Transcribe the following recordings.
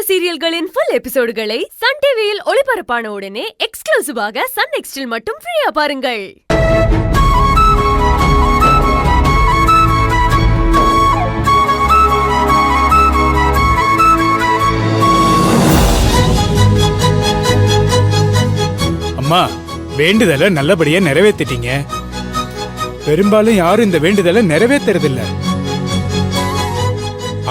சீரியல்களின் full எபிசோடுகளை Sun டிவியில் ஒளிபரப்பான உடனே எக்ஸ்க்ளூசிவாக சன் நெக்ஸ்டில் மட்டும் ஃப்ரீயா பாருங்கள். அம்மா, வேண்டுதலை நல்லபடியா நிறைவேற்றிட்டீங்க. பெரும்பாலும் யாரும் இந்த வேண்டுதலை நிறைவேற்றுறதில்ல.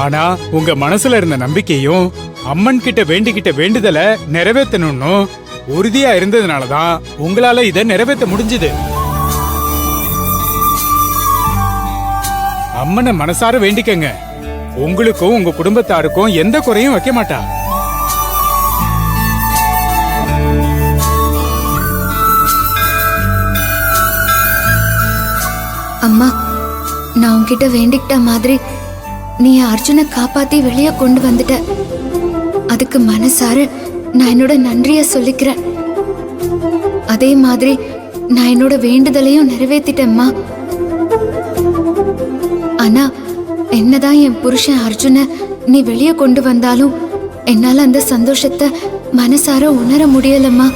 ஆனா உங்க மனசுல இருந்த நம்பிக்கையும் அம்மன் கிட்ட வேண்டிக்கிட்ட வேண்டுதலை நிறைவேற்றணும்னு உறுதியா இருந்ததுனாலதான் உங்களால இதை நிறைவேற்ற முடிஞ்சது. அம்மனை மனசார வேண்டிக்கங்க. உங்களுக்கும் உங்க குடும்பத்தாருக்கும் எந்த குறையும் வைக்க மாட்டா. அம்மா, நான் உன்கிட்ட வேண்டிக்கிட்ட மாதிரி நீ அர்ஜுனை காப்பாத்தி வெளியே கொண்டு வந்துட்ட. அதுக்கு மனசார நான் என்னோட நன்றிய சொல்லிக்கிறேன். அதே மாதிரி நான் என்னோட வேண்டுதலையும் நிறைவேற்றிட்டேம்மா. ஆனா என்னதான் என் புருஷன் அர்ஜுனை நீ வெளியே கொண்டு வந்தாலும் என்னால அந்த சந்தோஷத்தை மனசார உணர முடியலம்மா.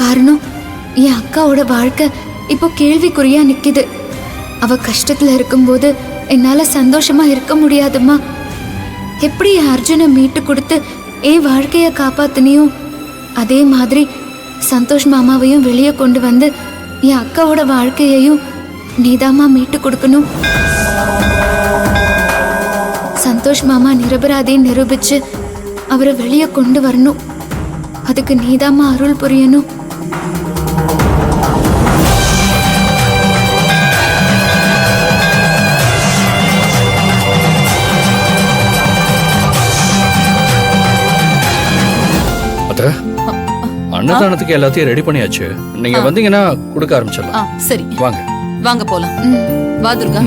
காரணம், என் அக்காவோட வாழ்க்கை இப்போ கேள்விக்குறியா நிக்குது. அவ கஷ்டத்துல இருக்கும்போது என்னால சந்தோஷமா இருக்க முடியாதும்மா. எப்படி என் அர்ஜுனை மீட்டு கொடுத்து என் வாழ்க்கைய காப்பாத்தினியோ அதே மாதிரி சந்தோஷ் மாமாவையும் வெளியே கொண்டு வந்து என் அக்காவோட வாழ்க்கையையும் நீதாமா மீட்டு கொடுக்கணும். சந்தோஷ் மாமா நிரபராதின்னு நிரூபிச்சு அவரை வெளியே கொண்டு வரணும். அதுக்கு நீதாமா அருள் புரியணும். அன்னதானத்துக்கு எல்லாத்தையும் ரெடி பண்ணியாச்சு. நீங்க வந்தீங்கன்னா கொடுக்க ஆரம்பிச்சிடலாம். சரி, வாங்க வாங்க போலாம். வா துர்கா.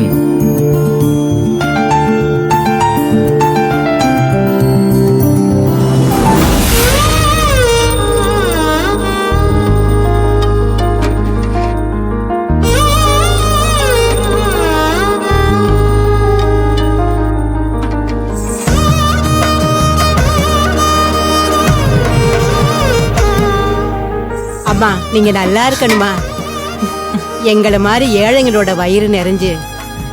அம்மா, நீங்க நல்லா இருக்கணுமா. எங்களை மாதிரி ஏழைங்களோட வயிறு நிறைஞ்சு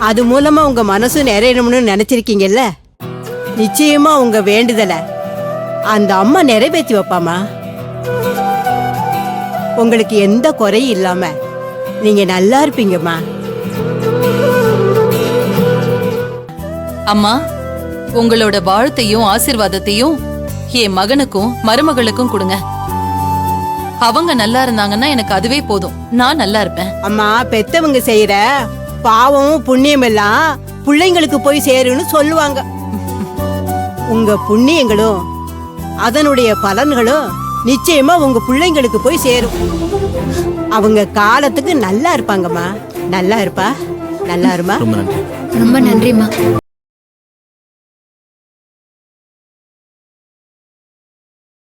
அது மூலமா உங்க மனசு நிறையணும்னு நினைச்சிருக்கீங்கல்ல. நிச்சயமா உங்க வேண்டுதலை அந்த அம்மா நிறைவேற்றி வைப்பாமா. உங்களுக்கு எந்த குறையும் இல்லாம நீங்க நல்லா இருப்பீங்கம்மா. அம்மா, உங்களோட வாழ்த்தையும் ஆசீர்வாதத்தையும் என் மகனுக்கும் மருமகளுக்கும் கொடுங்க. அவங்க நல்லா இருந்தாங்கன்னா எனக்கு அதுவே போதும். நான் நல்லா இருப்பேன். அம்மா, பெத்தவங்க செய்யற பாவமும் புண்ணியம் எல்லாம் பிள்ளைங்களுக்கு போய் சேருன்னு சொல்லுவாங்க. உங்க புண்ணியங்களும் அதனுடைய பலன்களும் நிச்சயமா உங்க பிள்ளைங்களுக்கு போய் சேரும். அவங்க காலத்துக்கு நல்லா இருப்பாங்கம்மா. நல்லா இருப்பா, நல்லா இருமா. ரொம்ப நன்றிம்மா.